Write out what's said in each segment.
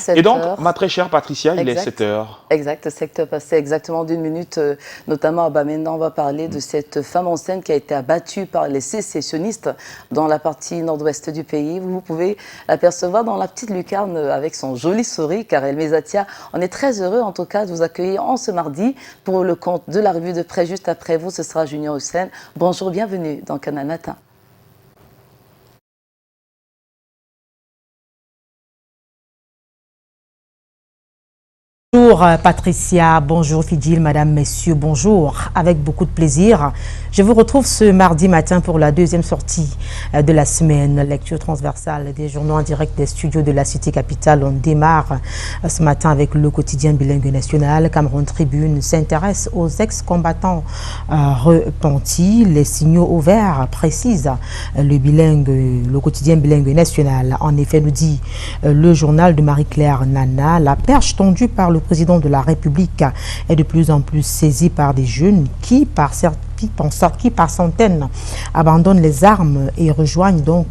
Et donc, ma très chère Patricia, il est 7 heures. Exact, 7 heures passées exactement d'une minute, notamment maintenant on va parler de cette femme enceinte qui a été abattue par les sécessionnistes dans la partie nord-ouest du pays. Vous pouvez l'apercevoir dans la petite lucarne avec son joli sourire, Karel Mezatia. On est très heureux en tout cas de vous accueillir en ce mardi pour le compte de la revue de presse. Juste après vous, ce sera Junior Hussein. Bonjour, bienvenue dans Canal Matin. Bonjour Patricia, bonjour Fidjil, madame, messieurs, bonjour. Avec beaucoup de plaisir, je vous retrouve ce mardi matin pour la deuxième sortie de la semaine. Lecture transversale des journaux en direct des studios de la cité capitale. On démarre ce matin avec le quotidien bilingue national. Cameroun Tribune s'intéresse aux ex-combattants repentis. Les signaux au vert précisent le quotidien bilingue national. En effet, nous dit le journal de Marie-Claire Nana, la perche tendue par le président de la République est de plus en plus saisi par des jeunes qui, par centaines, abandonnent les armes et rejoignent donc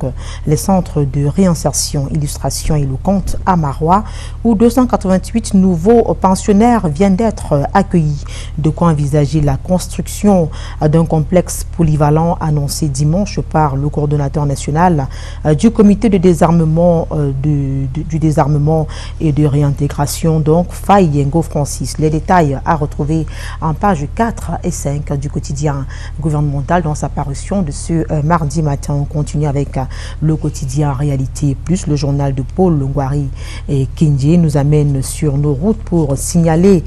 les centres de réinsertion. Illustration éloquente à Marois, où 288 nouveaux pensionnaires viennent d'être accueillis. De quoi envisager la construction d'un complexe polyvalent annoncé dimanche par le coordonnateur national du comité de désarmement, du désarmement et de réintégration, donc Faye Yengo Francis. Les détails à retrouver en pages 4 et 5 du quotidien gouvernemental dans sa parution de ce mardi matin. On continue avec le quotidien Réalité Plus. Le journal de Paul Ngwari et Kindje nous amène sur nos routes pour signaler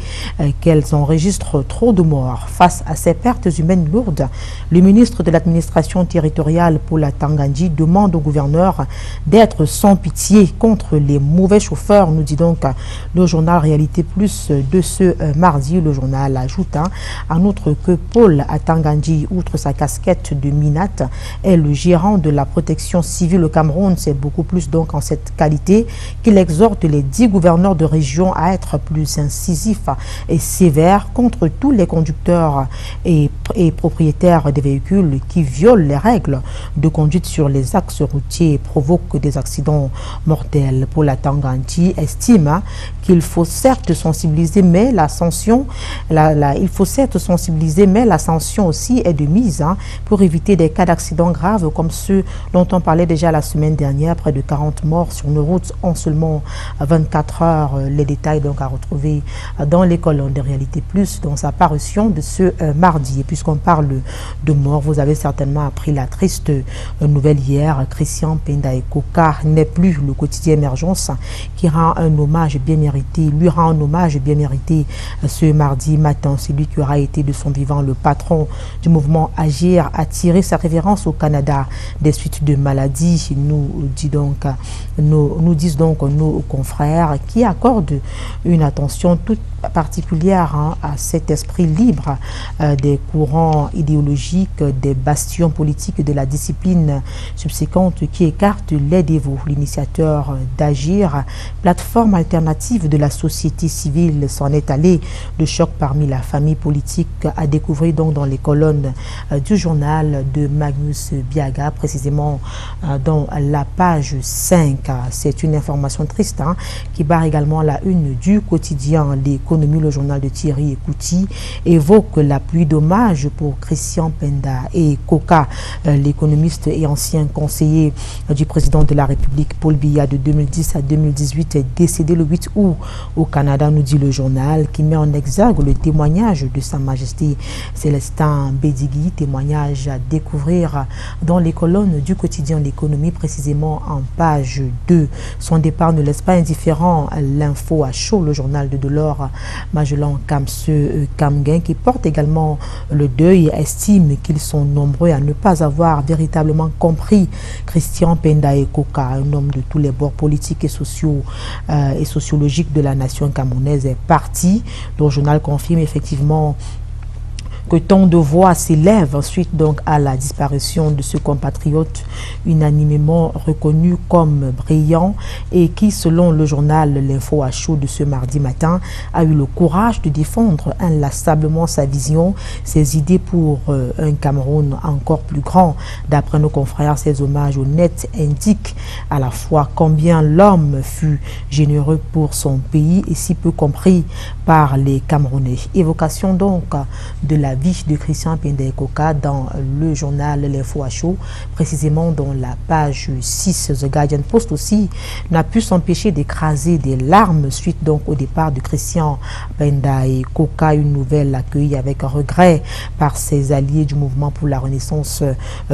qu'elles enregistrent trop de morts. Face à ces pertes humaines lourdes, le ministre de l'administration territoriale Paul Atangandji demande au gouverneur d'être sans pitié contre les mauvais chauffeurs, nous dit donc le journal Réalité Plus de ce mardi. Le journal ajoute en outre que Paul Atangandji, outre sa casquette de Minat, est le gérant de la protection civile au Cameroun. C'est beaucoup plus donc en cette qualité qu'il exhorte les 10 gouverneurs de région à être plus incisifs et sévères contre tous les conducteurs et propriétaires des véhicules qui violent les règles de conduite sur les axes routiers et provoquent des accidents mortels. Paul Atangandji estime qu'il faut certes sensibiliser, mais la sanction, la sanction aussi est de mise pour éviter des cas d'accidents graves comme ceux dont on parlait déjà la semaine dernière, près de 40 morts sur nos routes en seulement 24 heures. Les détails donc à retrouver dans les colonnes de Réalité Plus dans sa parution de ce mardi. Et puisqu'on parle de mort, vous avez certainement appris la triste nouvelle hier. Christian Penda Ekoka n'est plus. Le quotidien Émergence qui rend un hommage bien mérité, lui rend un hommage bien mérité ce mardi matin. C'est lui qui aura été de son vivant le patron du mouvement Agir, a tiré sa révérence au Canada des suites de maladies, nous disent donc nos confrères qui accordent une attention toute particulière à cet esprit libre des courants idéologiques, des bastions politiques de la discipline subséquente qui écarte les dévots. L'initiateur d'Agir, plateforme alternative de la société civile, s'en est allé de choc parmi la famille politique, à découvrir donc dans les colonnes du journal de Magnus Biaga, précisément dans la page 5. C'est une information triste qui barre également la une du quotidien L'économie. Le journal de Thierry Ekouti évoque la pluie d'hommage pour Christian Penda Ekoka, l'économiste et ancien conseiller du président de la République Paul Biya de 2010 à 2018 est décédé le 8 août au Canada, nous dit le journal, qui met en exergue le témoignage de Sa Majesté Célestin Bédigui, témoignage à découvrir dans les colonnes du quotidien L'économie, précisément en page 2. Son départ ne laisse pas indifférent l'info à chaud, le journal de Delors Magellan Kamgen, qui porte également le deuil, estime qu'ils sont nombreux à ne pas avoir véritablement compris Christian Penda Ekoka, un homme de tous les bords politiques et sociaux et sociologiques de la nation camerounaise, est parti. Le journal confirme effectivement que tant de voix s'élèvent suite donc à la disparition de ce compatriote unanimement reconnu comme brillant et qui, selon le journal L'Info à chaud de ce mardi matin, a eu le courage de défendre inlassablement sa vision, ses idées pour un Cameroun encore plus grand. D'après nos confrères, ces hommages honnêtes indiquent à la fois combien l'homme fut généreux pour son pays et si peu compris par les Camerounais. Évocation donc de la vie de Christian Penda Ekoka dans le journal L'Info à chaud, précisément dans la page 6. The Guardian Post aussi n'a pu s'empêcher d'écraser des larmes suite donc au départ de Christian Penda Ekoka, une nouvelle accueillie avec regret par ses alliés du mouvement pour la renaissance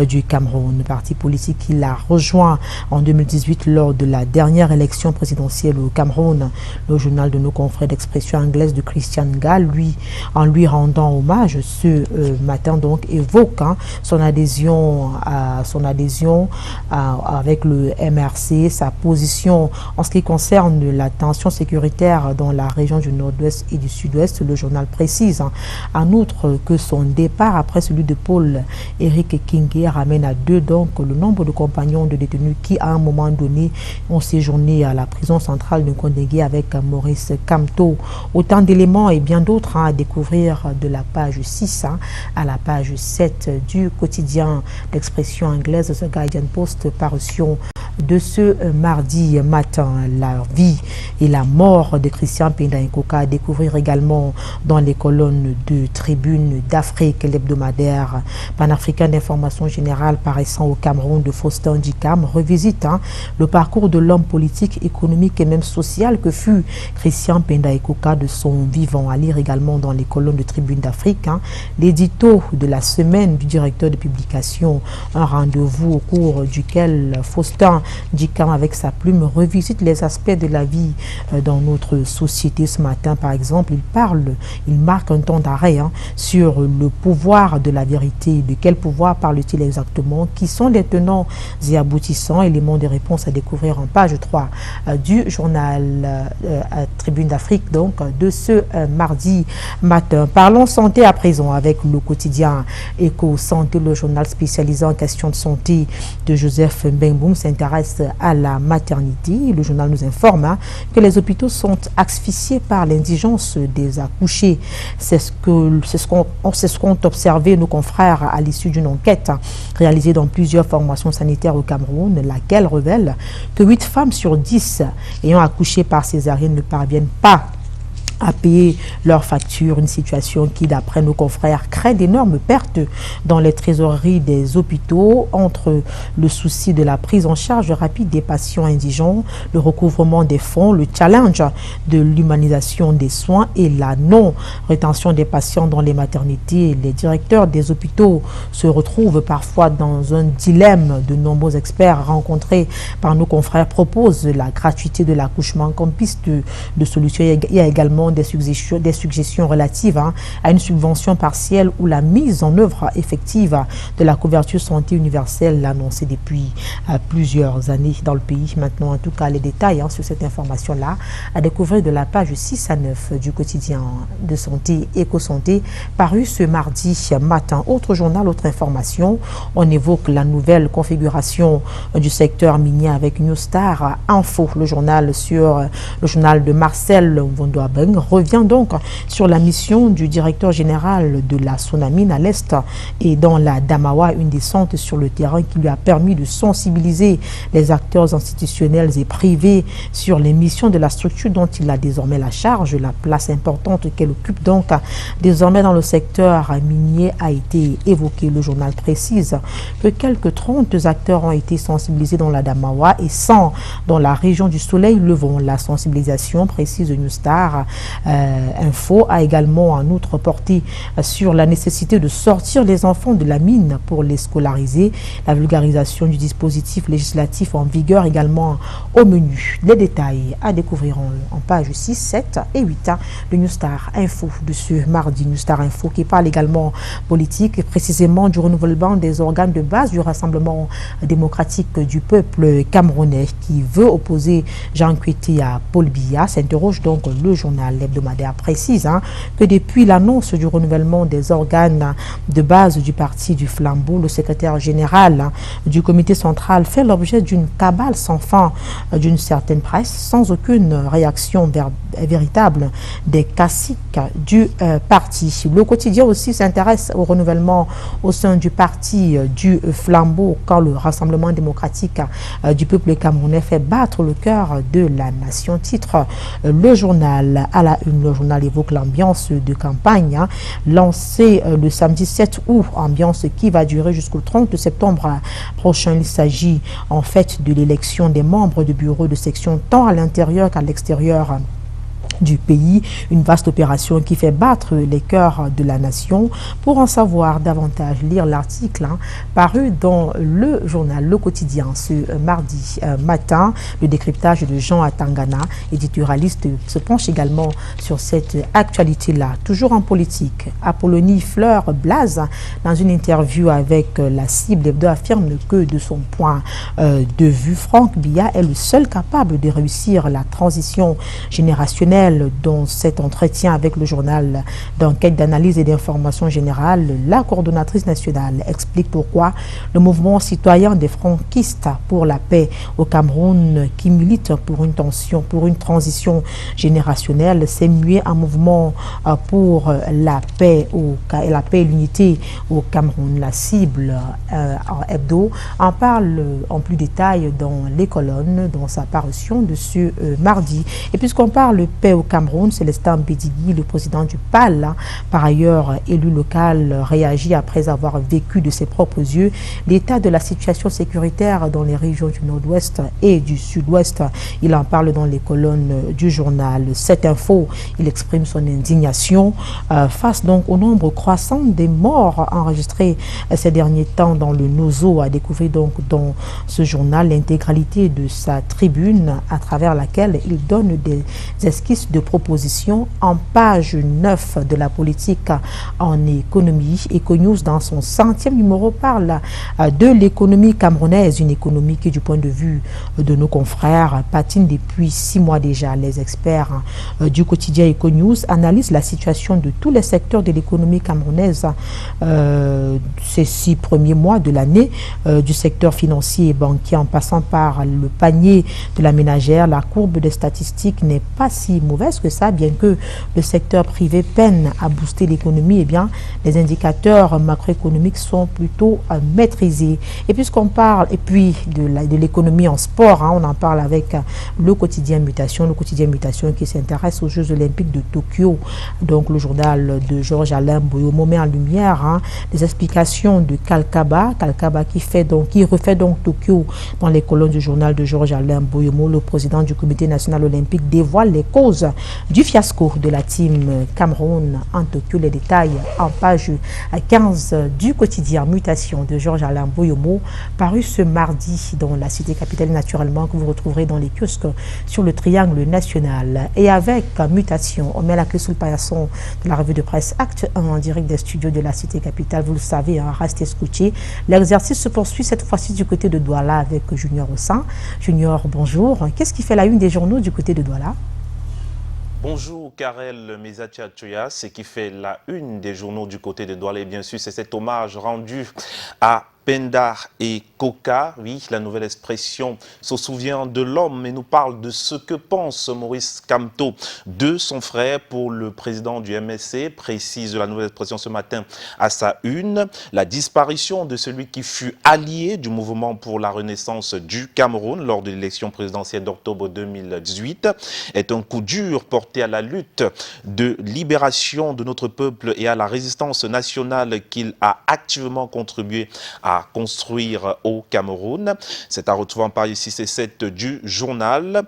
du Cameroun, le parti politique qu'il a rejoint en 2018 lors de la dernière élection présidentielle au Cameroun. Le journal de nos confrères d'expression anglaise de Christian Gall, lui, en lui rendant hommage ce matin, donc évoque son adhésion avec le MRC, sa position en ce qui concerne la tension sécuritaire dans la région du nord-ouest et du sud-ouest. Le journal précise en outre que son départ après celui de Paul-Éric Kingé ramène à 2 donc le nombre de compagnons de détenus qui à un moment donné ont séjourné à la prison centrale de Kondégué avec Maurice Kamto. Autant d'éléments et bien d'autres à découvrir de la page 6 à la page 7 du quotidien d'expression anglaise The Guardian Post, parution de ce mardi matin. La vie et la mort de Christian Penda Ekoka à découvrir également dans les colonnes de Tribune d'Afrique, l'hebdomadaire panafricain d'information générale paraissant au Cameroun de Faustin Dikam revisite le parcours de l'homme politique, économique et même social que fut Christian Penda Ekoka de son vivant. À lire également dans les colonnes de Tribune d'Afrique l'édito de la semaine du directeur de publication, un rendez-vous au cours duquel Faustin Dikam avec sa plume revisite les aspects de la vie dans notre société. Ce matin par exemple, il marque un temps d'arrêt sur le pouvoir de la vérité. De quel pouvoir parle-t-il exactement? Qui sont les tenants et aboutissants? Éléments de réponse à découvrir en page 3 du journal Tribune d'Afrique donc de ce mardi matin. Parlons santé à présent avec le quotidien Éco Santé. Le journal spécialisé en questions de santé de Joseph Mbengboum s'intéresse à la maternité. Le journal nous informe que les hôpitaux sont asphyxiés par l'indigence des accouchés. C'est ce qu'ont observé nos confrères à l'issue d'une enquête réalisée dans plusieurs formations sanitaires au Cameroun, laquelle révèle que 8 femmes sur 10 ayant accouché par césarienne ne parviennent pas à payer leurs factures, une situation qui, d'après nos confrères, crée d'énormes pertes dans les trésoreries des hôpitaux entre le souci de la prise en charge rapide des patients indigents, le recouvrement des fonds, le challenge de l'humanisation des soins et la non-rétention des patients dans les maternités. Les directeurs des hôpitaux se retrouvent parfois dans un dilemme. De nombreux experts rencontrés par nos confrères proposent la gratuité de l'accouchement comme piste de solution. Il y a également des suggestions relatives à une subvention partielle ou la mise en œuvre effective de la couverture santé universelle annoncée depuis plusieurs années dans le pays. Maintenant, en tout cas, les détails sur cette information-là à découvrir de la page 6 à 9 du quotidien de santé Éco-Santé paru ce mardi matin. Autre journal, autre information, on évoque la nouvelle configuration du secteur minier avec New Star Info. Le journal de Marcel Vondoabeng revient donc sur la mission du directeur général de la Sonamine à l'Est et dans la Damawa, une descente sur le terrain qui lui a permis de sensibiliser les acteurs institutionnels et privés sur les missions de la structure dont il a désormais la charge. La place importante qu'elle occupe donc désormais dans le secteur minier a été évoquée. Le journal précise que quelques 30 acteurs ont été sensibilisés dans la Damawa et 100 dans la région du Soleil Levant. La sensibilisation, précise New Star Info, a également en outre porté sur la nécessité de sortir les enfants de la mine pour les scolariser. La vulgarisation du dispositif législatif en vigueur également au menu. Les détails à découvrir en page 6, 7 et 8 de New Star Info de ce mardi. New Star Info qui parle également politique, précisément du renouvellement des organes de base du Rassemblement démocratique du peuple camerounais qui veut opposer Jean Kouété à Paul Biya. S'interroge donc le journal l'hebdomadaire précise que depuis l'annonce du renouvellement des organes de base du parti du Flambeau, le secrétaire général du comité central fait l'objet d'une cabale sans fin d'une certaine presse, sans aucune réaction véritable des caciques du parti. Le quotidien aussi s'intéresse au renouvellement au sein du parti du Flambeau quand le Rassemblement démocratique du peuple camerounais fait battre le cœur de la nation. Titre le journal à la une. Le journal évoque l'ambiance de campagne lancée le samedi 7 août, ambiance qui va durer jusqu'au 30 septembre prochain. Il s'agit en fait de l'élection des membres du bureau de section tant à l'intérieur qu'à l'extérieur du pays, une vaste opération qui fait battre les cœurs de la nation. Pour en savoir davantage, lire l'article paru dans le journal Le Quotidien ce mardi matin. Le décryptage de Jean Atangana, éditorialiste, se penche également sur cette actualité-là. Toujours en politique, Apollonie Fleur Blaze, dans une interview avec la cible hebdo, affirme que de son point de vue, Franck Biya est le seul capable de réussir la transition générationnelle. Dans cet entretien avec le journal d'enquête, d'analyse et d'information générale, la coordonnatrice nationale explique pourquoi le mouvement citoyen des franquistes pour la paix au Cameroun, qui milite pour une transition générationnelle, s'est mué en mouvement pour la paix et l'unité au Cameroun. La cible en hebdo en parle en plus détail dans les colonnes, dans sa parution de ce mardi. Et puisqu'on parle paix au Cameroun, Célestin Bédigui, le président du PAL, par ailleurs élu local, réagit après avoir vécu de ses propres yeux l'état de la situation sécuritaire dans les régions du nord-ouest et du sud-ouest. Il en parle dans les colonnes du journal Cette Info. Il exprime son indignation face donc au nombre croissant des morts enregistrés ces derniers temps dans le Nozo. A découvert donc dans ce journal l'intégralité de sa tribune à travers laquelle il donne des esquisses de propositions en page 9 de la politique en économie. Econews, dans son 100e numéro, parle de l'économie camerounaise, une économie qui, du point de vue de nos confrères, patine depuis 6 mois déjà. Les experts du quotidien Econews analysent la situation de tous les secteurs de l'économie camerounaise ces 6 premiers mois de l'année, du secteur financier et banquier en passant par le panier de la ménagère. La courbe des statistiques n'est pas si mauvaise que ça, bien que le secteur privé peine à booster l'économie. Eh bien, les indicateurs macroéconomiques sont plutôt maîtrisés. Et puisqu'on parle de l'économie en sport, on en parle avec le quotidien Mutation qui s'intéresse aux Jeux Olympiques de Tokyo. Donc le journal de Georges Alain Boyomo met en lumière les explications de Kalkaba qui refait donc Tokyo dans les colonnes du journal de Georges Alain Boyomo. Le président du comité national olympique dévoile les causes du fiasco de la team Cameroun en Tokyo. Les détails en page 15 du quotidien Mutation de Georges Alain Boyomo, paru ce mardi dans la cité capitale, naturellement, que vous retrouverez dans les kiosques sur le triangle national. Et avec Mutation, on met la clé sous le paillasson de la revue de presse Acte 1 en direct des studios de la cité capitale. Vous le savez, restez scotchés. L'exercice se poursuit cette fois-ci du côté de Douala avec Junior Ossan. Junior, bonjour. Qu'est-ce qui fait la une des journaux du côté de Douala? Bonjour Karel Mezatia-Choya, ce qui fait la une des journaux du côté de Douala, et bien sûr c'est cet hommage rendu à Penda et Koka. Oui, la nouvelle expression se souvient de l'homme et nous parle de ce que pense Maurice Kamto de son frère pour le président du MSC, précise la nouvelle expression ce matin à sa une. La disparition de celui qui fut allié du mouvement pour la renaissance du Cameroun lors de l'élection présidentielle d'octobre 2018 est un coup dur porté à la lutte de libération de notre peuple et à la résistance nationale qu'il a activement contribué à construire au Cameroun. C'est à retrouver en page 6 et 7 du journal.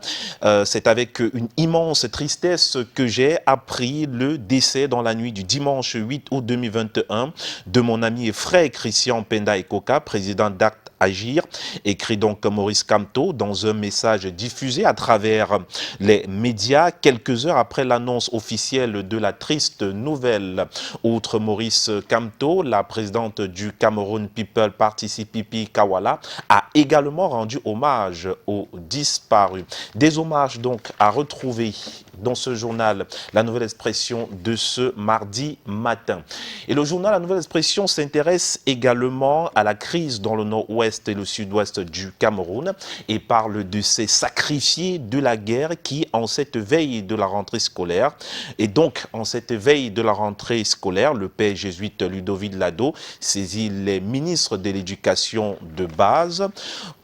C'est avec une immense tristesse que j'ai appris le décès dans la nuit du dimanche 8 août 2021 de mon ami et frère Christian Penda Koka, président d'Acte agir, écrit donc Maurice Kamto dans un message diffusé à travers les médias quelques heures après l'annonce officielle de la triste nouvelle. Outre Maurice Kamto, la présidente du Cameroun People Party Pipi Kawala a également rendu hommage aux disparus. Des hommages donc à retrouver dans ce journal La Nouvelle Expression de ce mardi matin. Et le journal La Nouvelle Expression s'intéresse également à la crise dans le nord-ouest et le sud-ouest du Cameroun et parle de ces sacrifiés de la guerre qui, en cette veille de la rentrée scolaire, et donc en cette veille de la rentrée scolaire, le père jésuite Ludovic Lado saisit les ministres de l'éducation de base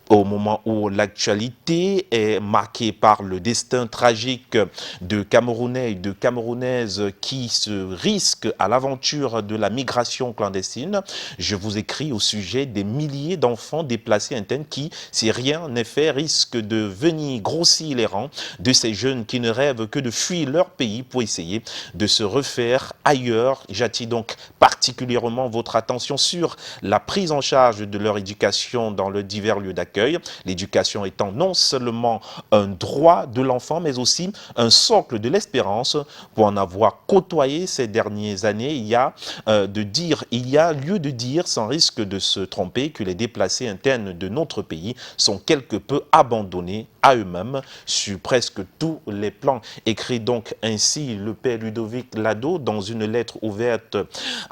au moment où l'actualité est marquée par le destin tragique de Camerounais et de Camerounaises qui se risquent à l'aventure de la migration clandestine. Je vous écris au sujet des milliers d'enfants déplacés internes qui, si rien n'est fait, risquent de venir grossir les rangs de ces jeunes qui ne rêvent que de fuir leur pays pour essayer de se refaire ailleurs. J'attire donc particulièrement votre attention sur la prise en charge de leur éducation dans le divers lieux d'accueil. L'éducation étant non seulement un droit de l'enfant, mais aussi un socle de l'espérance. Pour en avoir côtoyé ces dernières années, il y a lieu de dire, sans risque de se tromper, que les déplacés internes de notre pays sont quelque peu abandonnés à eux-mêmes sur presque tous les plans. Écrit donc ainsi le père Ludovic Lado dans une lettre ouverte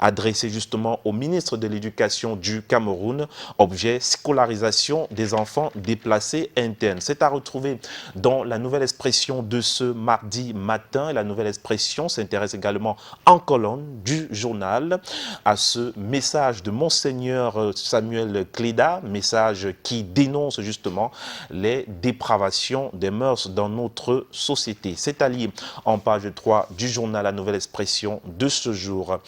adressée justement au ministre de l'Éducation du Cameroun, objet scolarisation des enfants déplacés internes. C'est à retrouver dans La Nouvelle Expression de ce mardi matin. Et La Nouvelle Expression s'intéresse également en colonne du journal à ce message de Monseigneur Samuel Cléda, message qui dénonce justement les dépravations des mœurs dans notre société. C'est à lire en page 3 du journal La Nouvelle Expression de ce jour.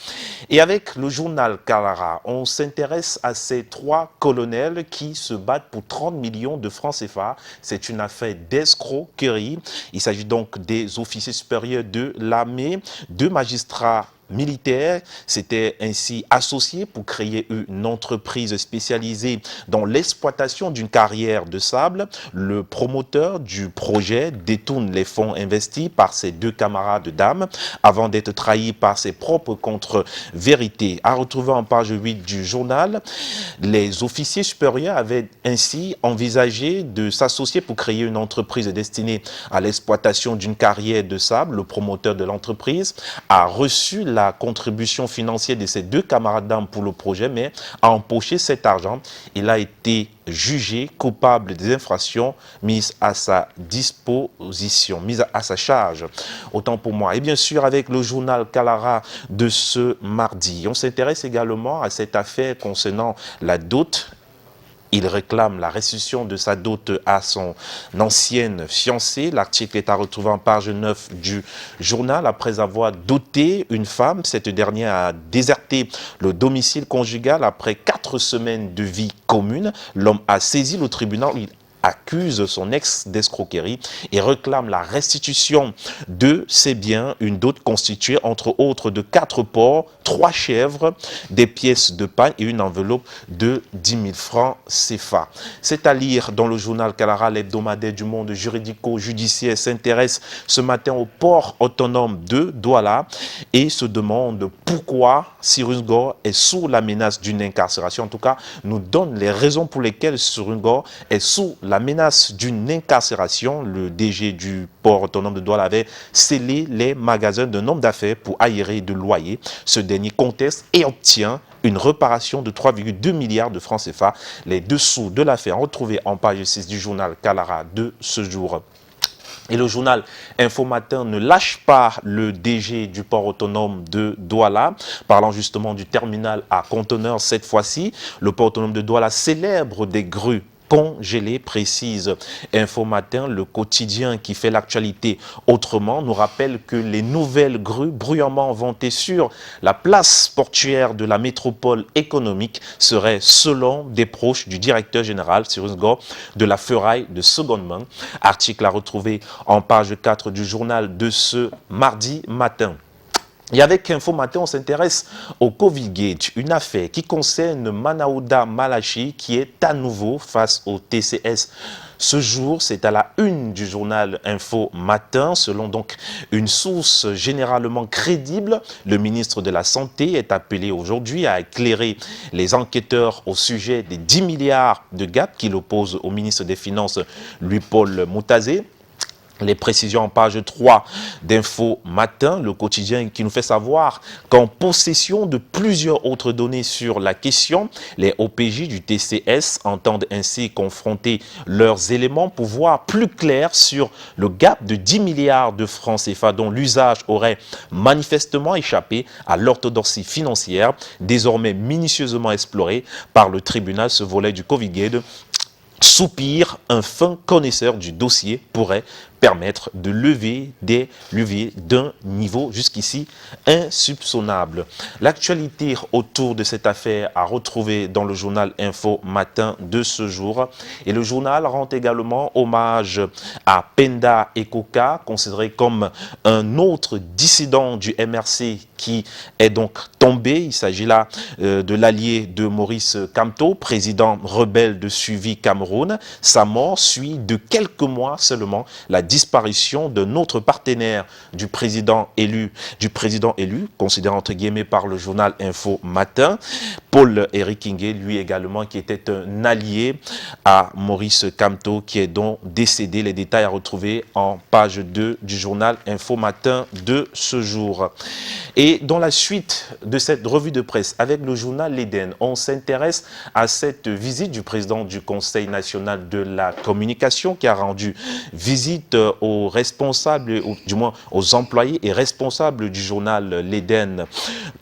Et avec le journal Kalara, on s'intéresse à ces 3 colonels qui se battent pour 30 millions de francs CFA. C'est une affaire d'escroquerie. Il s'agit donc des officiers supérieurs de l'armée, 2 magistrats militaires s'étaient ainsi associés pour créer une entreprise spécialisée dans l'exploitation d'une carrière de sable. Le promoteur du projet détourne les fonds investis par ses 2 camarades d'armes avant d'être trahi par ses propres contre-vérités. À retrouver en page 8 du journal, les officiers supérieurs avaient ainsi envisagé de s'associer pour créer une entreprise destinée à l'exploitation d'une carrière de sable. Le promoteur de l'entreprise a reçu la contribution financière de ses 2 camarades d'armes pour le projet, mais a empoché cet argent. Il a été jugé coupable des infractions mises à sa disposition, mises à sa charge. Autant pour moi. Et bien sûr, avec le journal Kalara de ce mardi, on s'intéresse également à cette affaire concernant la dot. Il réclame la restitution de sa dot à son ancienne fiancée. L'article est à retrouver en page 9 du journal. Après avoir doté une femme, cette dernière a déserté le domicile conjugal après 4 semaines de vie commune. L'homme a saisi le tribunal. Il accuse son ex d'escroquerie et réclame la restitution de ses biens, une dot constituée entre autres de 4 porcs, 3 chèvres, des pièces de pain et une enveloppe de 10 000 francs CFA. C'est à lire dans le journal Kalara. L'hebdomadaire du monde juridico-judiciaire s'intéresse ce matin au port autonome de Douala et se demande pourquoi Cyrus Ngor est sous la menace d'une incarcération. En tout cas, nous donne les raisons pour lesquelles Cyrus Ngor est sous la menace d'une incarcération. Le DG du port autonome de Douala avait scellé les magasins d'un homme d'affaires pour aérer de loyers. Ce dernier conteste et obtient une réparation de 3,2 milliards de francs CFA. Les dessous de l'affaire retrouvés en page 6 du journal Kalara de ce jour. Et le journal Info Matin ne lâche pas le DG du port autonome de Douala, parlant justement du terminal à conteneurs cette fois-ci. Le port autonome de Douala célèbre des grues congelé, précise Info Matin. Le quotidien qui fait l'actualité autrement nous rappelle que les nouvelles grues bruyamment vantées sur la place portuaire de la métropole économique seraient, selon des proches du directeur général Cyrus Ngor, de la ferraille de seconde main. Article à retrouver en page 4 du journal de ce mardi matin. Et avec Info Matin, on s'intéresse au Covid-Gate, une affaire qui concerne Manaouda Malachi qui est à nouveau face au TCS. Ce jour, c'est à la une du journal Info Matin. Selon donc une source généralement crédible, le ministre de la Santé est appelé aujourd'hui à éclairer les enquêteurs au sujet des 10 milliards de gap qu'il oppose au ministre des Finances, Louis-Paul Moutazé. Les précisions en page 3 d'Info Matin, le quotidien qui nous fait savoir qu'en possession de plusieurs autres données sur la question, les OPJ du TCS entendent ainsi confronter leurs éléments pour voir plus clair sur le gap de 10 milliards de francs CFA dont l'usage aurait manifestement échappé à l'orthodoxie financière, désormais minutieusement exploré par le tribunal. Ce volet du Covid-Gate soupire, un fin connaisseur du dossier pourrait permettre de lever des leviers d'un niveau jusqu'ici insoupçonnable. L'actualité autour de cette affaire à retrouver dans le journal Info Matin de ce jour. Et le journal rend également hommage à Penda Ekoka, considéré comme un autre dissident du MRC qui est donc tombé. Il s'agit là de l'allié de Maurice Kamto, président rebelle de Suivi Cameroun. Sa mort suit de quelques mois seulement la disparition d'un autre partenaire du président élu, considéré entre guillemets par le journal Info Matin, Paul Erikinge, lui également qui était un allié à Maurice Kamto, qui est donc décédé. Les détails à retrouver en page 2 du journal Info Matin de ce jour. Et dans la suite de cette revue de presse avec le journal L'Éden, on s'intéresse à cette visite du président du Conseil national de la communication qui a rendu visite aux responsables, ou du moins aux employés et responsables du journal L'Éden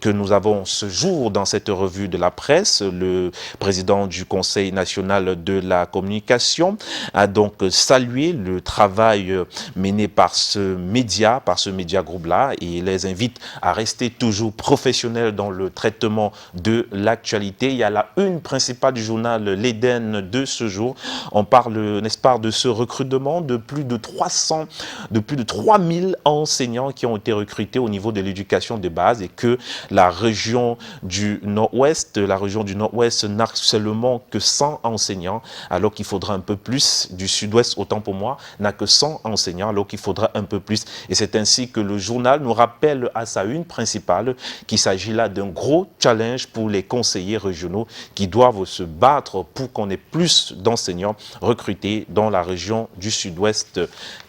que nous avons ce jour dans cette revue de la presse. Le président du Conseil national de la communication a donc salué le travail mené par ce média groupe-là, et les invite à rester toujours professionnels dans le traitement de l'actualité. Il y a la une principale du journal L'Éden de ce jour. On parle, n'est-ce pas, de ce recrutement de plus de 3000 enseignants qui ont été recrutés au niveau de l'éducation de base, et que la région du Nord-Ouest n'a seulement que 100 enseignants, alors qu'il faudra un peu plus. Du Sud-Ouest, autant pour moi, n'a que 100 enseignants, alors qu'il faudra un peu plus. Et c'est ainsi que le journal nous rappelle à sa une principale qu'il s'agit là d'un gros challenge pour les conseillers régionaux qui doivent se battre pour qu'on ait plus d'enseignants recrutés dans la région du Sud-Ouest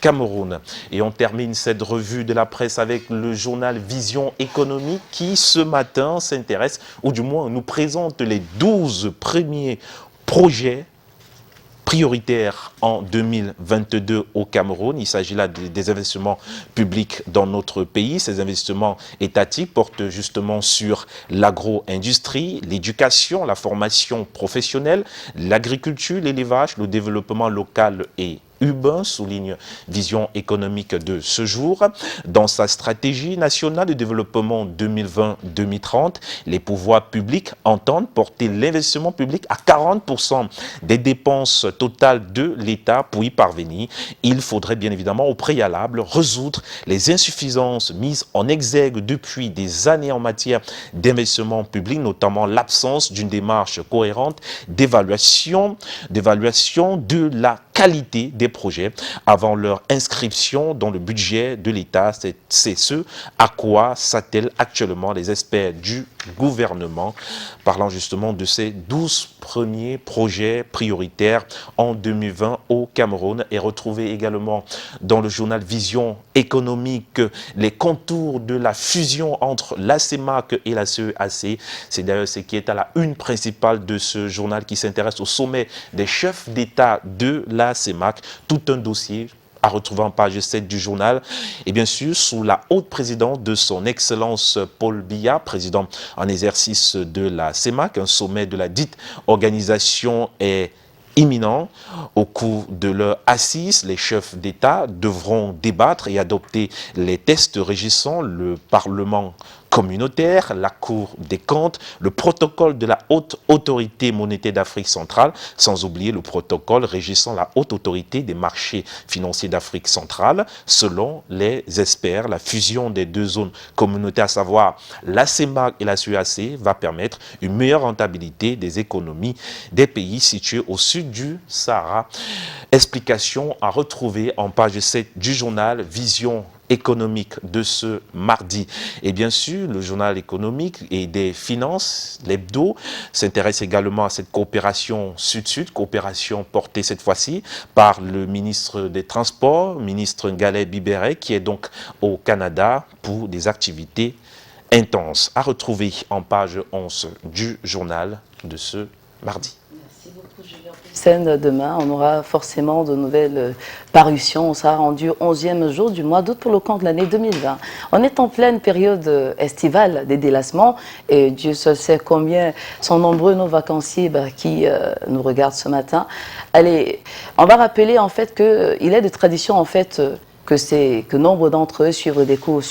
Cameroun. Et on termine cette revue de la presse avec le journal Vision économique qui ce matin s'intéresse, ou du moins nous présente les 12 premiers projets prioritaire en 2022 au Cameroun. Il s'agit là des investissements publics dans notre pays. Ces investissements étatiques portent justement sur l'agro-industrie, l'éducation, la formation professionnelle, l'agriculture, l'élevage, le développement local et urbain, souligne Vision économique de ce jour. Dans sa stratégie nationale de développement 2020-2030, les pouvoirs publics entendent porter l'investissement public à 40% des dépenses totales de l'État. Pour y parvenir, il faudrait bien évidemment au préalable résoudre les insuffisances mises en exergue depuis des années en matière d'investissement public, notamment l'absence d'une démarche cohérente d'évaluation de la qualité des projets avant leur inscription dans le budget de l'État. C'est ce à quoi s'attellent actuellement les experts du gouvernement, parlant justement de ces 12 premiers projets prioritaires en 2020 au Cameroun. Et retrouver également dans le journal Vision économique les contours de la fusion entre la CEMAC et la CEAC. C'est d'ailleurs ce qui est à la une principale de ce journal qui s'intéresse au sommet des chefs d'État de la CEMAC. Tout un dossier à retrouver en page 7 du journal. Et bien sûr, sous la haute présidence de son Excellence Paul Biya, président en exercice de la CEMAC, un sommet de la dite organisation est imminent. Au cours de leur assise, les chefs d'État devront débattre et adopter les textes régissant le Parlement communautaire, la Cour des comptes, le protocole de la Haute Autorité monétaire d'Afrique centrale, sans oublier le protocole régissant la Haute Autorité des marchés financiers d'Afrique centrale. Selon les experts, la fusion des deux zones communautaires, à savoir la CEMAC et la CEAC, va permettre une meilleure rentabilité des économies des pays situés au sud du Sahara. Explication à retrouver en page 7 du journal Vision économique de ce mardi. Et bien sûr, le journal économique et des finances, l'hebdo, s'intéresse également à cette coopération sud-sud, coopération portée cette fois-ci par le ministre des Transports, ministre Ngalle Bibere, qui est donc au Canada pour des activités intenses. À retrouver en page 11 du journal de ce mardi. Merci beaucoup, Julien. Demain, on aura forcément de nouvelles parutions. On sera rendu 11e jour du mois d'août pour le compte de l'année 2020. On est en pleine période estivale des délassements et Dieu seul sait combien sont nombreux nos vacanciers qui nous regardent ce matin. Allez, on va rappeler en fait qu'il est de tradition en fait que nombre d'entre eux suivent des cours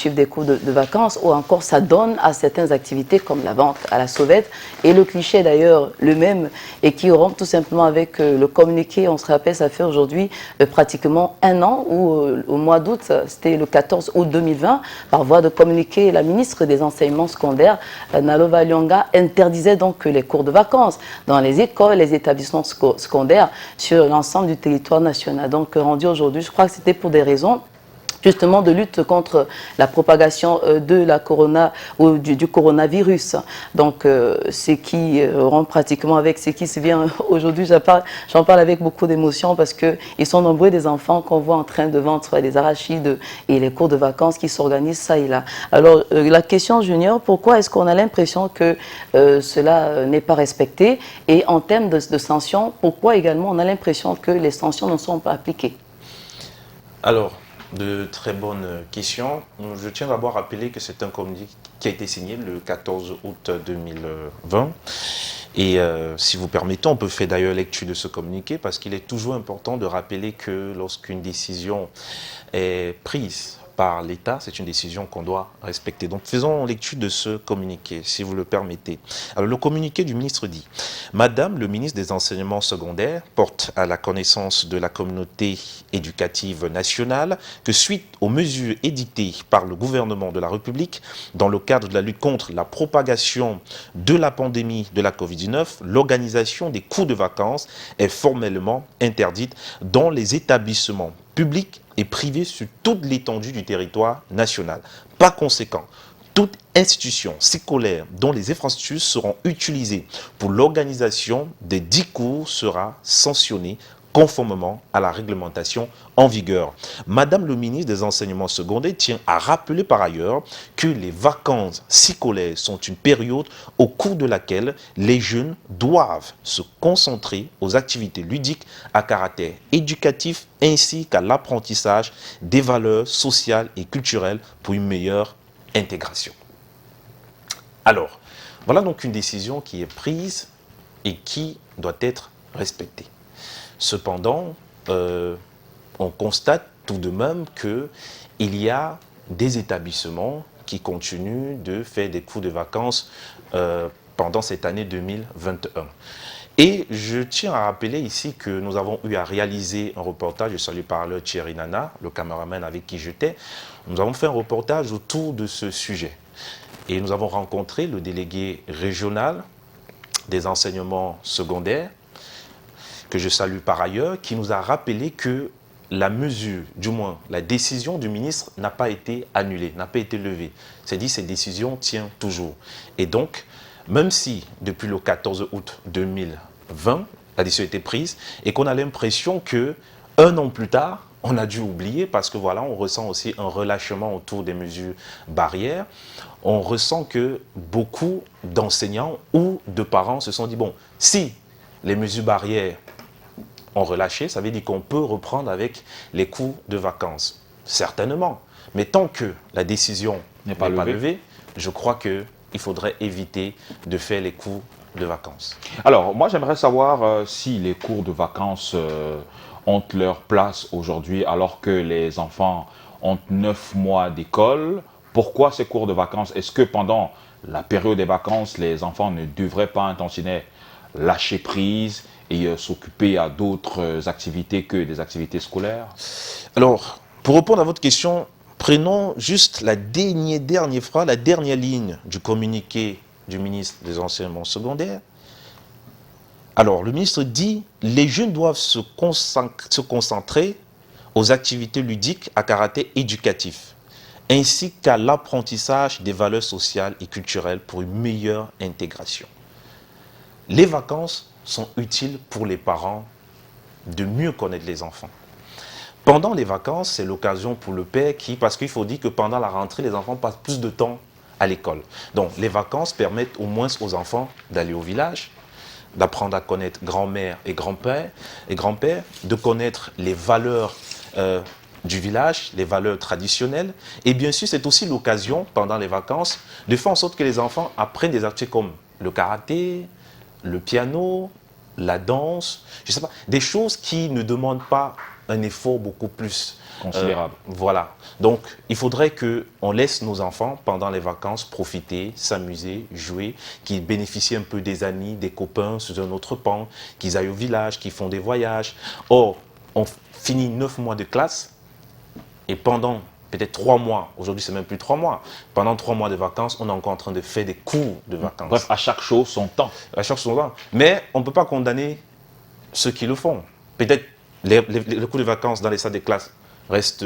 de vacances ou encore s'adonnent à certaines activités comme la vente à la sauvette. Et le cliché d'ailleurs le même et qui rompt tout simplement avec le communiqué. On se rappelle, ça fait aujourd'hui pratiquement un an où au mois d'août, c'était le 14 août 2020, par voie de communiqué, la ministre des enseignements secondaires, Nalova Lyonga, interdisait donc les cours de vacances dans les écoles, les établissements secondaires sur l'ensemble du territoire national. Donc rendu aujourd'hui, je crois que c'était pour des raisons justement de lutte contre la propagation de la corona ou du coronavirus. Donc, ce qui rend pratiquement avec ce qui se vient aujourd'hui, j'en parle avec beaucoup d'émotion parce qu'ils sont nombreux des enfants qu'on voit en train de vendre des arachides et les cours de vacances qui s'organisent ça et là. Alors, la question Junior, pourquoi est-ce qu'on a l'impression que cela n'est pas respecté? Et en termes de sanctions, pourquoi également on a l'impression que les sanctions ne sont pas appliquées? Alors, de très bonnes questions. Je tiens d'abord à rappeler que c'est un communiqué qui a été signé le 14 août 2020. Et si vous permettez, on peut faire d'ailleurs lecture de ce communiqué parce qu'il est toujours important de rappeler que lorsqu'une décision est prise par l'État, c'est une décision qu'on doit respecter. Donc faisons lecture de ce communiqué, si vous le permettez. Alors le communiqué du ministre dit « Madame le ministre des Enseignements secondaires porte à la connaissance de la communauté éducative nationale que suite aux mesures édictées par le gouvernement de la République dans le cadre de la lutte contre la propagation de la pandémie de la Covid-19, l'organisation des cours de vacances est formellement interdite dans les établissements publics et privés sur toute l'étendue du territoire national. Par conséquent, toute institution scolaire dont les infrastructures seront utilisées pour l'organisation des 10 cours sera sanctionnée conformément à la réglementation en vigueur. Madame le ministre des Enseignements secondaires tient à rappeler par ailleurs que les vacances scolaires sont une période au cours de laquelle les jeunes doivent se concentrer aux activités ludiques à caractère éducatif ainsi qu'à l'apprentissage des valeurs sociales et culturelles pour une meilleure intégration. Alors, voilà donc une décision qui est prise et qui doit être respectée. Cependant, on constate tout de même qu'il y a des établissements qui continuent de faire des cours de vacances pendant cette année 2021. Et je tiens à rappeler ici que nous avons eu à réaliser un reportage, je salue par le Thierry Nana, le caméraman avec qui j'étais. Nous avons fait un reportage autour de ce sujet. Et nous avons rencontré le délégué régional des enseignements secondaires, que je salue par ailleurs, qui nous a rappelé que la mesure, du moins la décision du ministre n'a pas été annulée, n'a pas été levée. C'est dit, cette décision tient toujours. Et donc, même si depuis le 14 août 2020, la décision a été prise et qu'on a l'impression que un an plus tard, on a dû oublier parce que voilà, on ressent aussi un relâchement autour des mesures barrières. On ressent que beaucoup d'enseignants ou de parents se sont dit, bon, si les mesures barrières ont relâché, ça veut dire qu'on peut reprendre avec les cours de vacances. Certainement. Mais tant que la décision n'est pas levée, je crois qu'il faudrait éviter de faire les cours de vacances. Alors, moi, j'aimerais savoir si les cours de vacances ont leur place aujourd'hui, alors que les enfants ont 9 mois d'école Pourquoi ces cours de vacances? Est-ce que pendant la période des vacances, les enfants ne devraient pas intentionner lâcher prise et s'occuper à d'autres activités que des activités scolaires? Alors, pour répondre à votre question, prenons juste la dernière phrase, la dernière ligne du communiqué du ministre des Enseignements secondaires. Alors, le ministre dit « Les jeunes doivent se concentrer aux activités ludiques à caractère éducatif, ainsi qu'à l'apprentissage des valeurs sociales et culturelles pour une meilleure intégration. » Les vacances sont utiles pour les parents de mieux connaître les enfants. Pendant les vacances, c'est l'occasion pour le père parce qu'il faut dire que pendant la rentrée, les enfants passent plus de temps à l'école. Donc, les vacances permettent au moins aux enfants d'aller au village, d'apprendre à connaître grand-mère et grand-père, de connaître les valeurs du village, les valeurs traditionnelles. Et bien sûr, c'est aussi l'occasion, pendant les vacances, de faire en sorte que les enfants apprennent des activités comme le karaté, le piano, la danse, je sais pas, des choses qui ne demandent pas un effort beaucoup plus considérable. Voilà. Donc, il faudrait qu'on laisse nos enfants, pendant les vacances, profiter, s'amuser, jouer, qu'ils bénéficient un peu des amis, des copains sous un autre pan, qu'ils aillent au village, qu'ils font des voyages. Or, on finit 9 mois de classe et pendant peut-être 3 mois, aujourd'hui c'est même plus 3 mois, pendant 3 mois de vacances, on est encore en train de faire des cours de vacances. Bref, à chaque chose son temps. À chaque chose son temps. Mais on ne peut pas condamner ceux qui le font. Peut-être les cours de vacances dans les salles de classe restent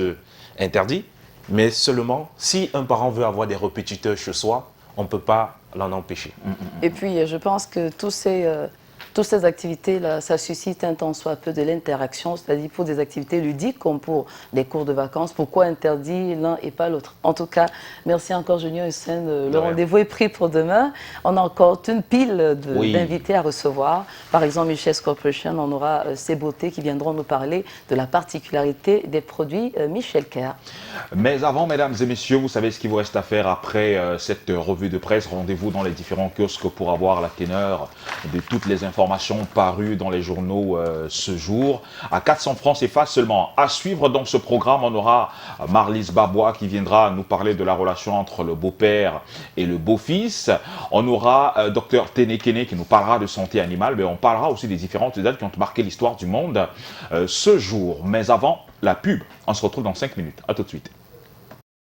interdits, mais seulement si un parent veut avoir des répétiteurs chez soi, on ne peut pas l'en empêcher. Et puis, je pense que toutes ces activités-là, ça suscite un tant soit peu de l'interaction, c'est-à-dire pour des activités ludiques comme pour des cours de vacances. Pourquoi interdire l'un et pas l'autre? En tout cas, merci encore Junior Hussein. Le rendez-vous est pris pour demain. On a encore une pile d'invités à recevoir. Par exemple, Michel Corporation, on aura ces beautés qui viendront nous parler de la particularité des produits Michel Kerr. Mais avant, mesdames et messieurs, vous savez ce qu'il vous reste à faire après cette revue de presse. Rendez-vous dans les différents kiosques pour avoir la teneur de toutes les informations parues dans les journaux ce jour. À 400 francs CFA seulement. À suivre dans ce programme, on aura Marlise Babois qui viendra nous parler de la relation entre le beau-père et le beau-fils. On aura Dr Ténékéné qui nous parlera de santé animale, mais on parlera aussi des différentes dates qui ont marqué l'histoire du monde ce jour. Mais avant, la pub. On se retrouve dans 5 minutes. À tout de suite.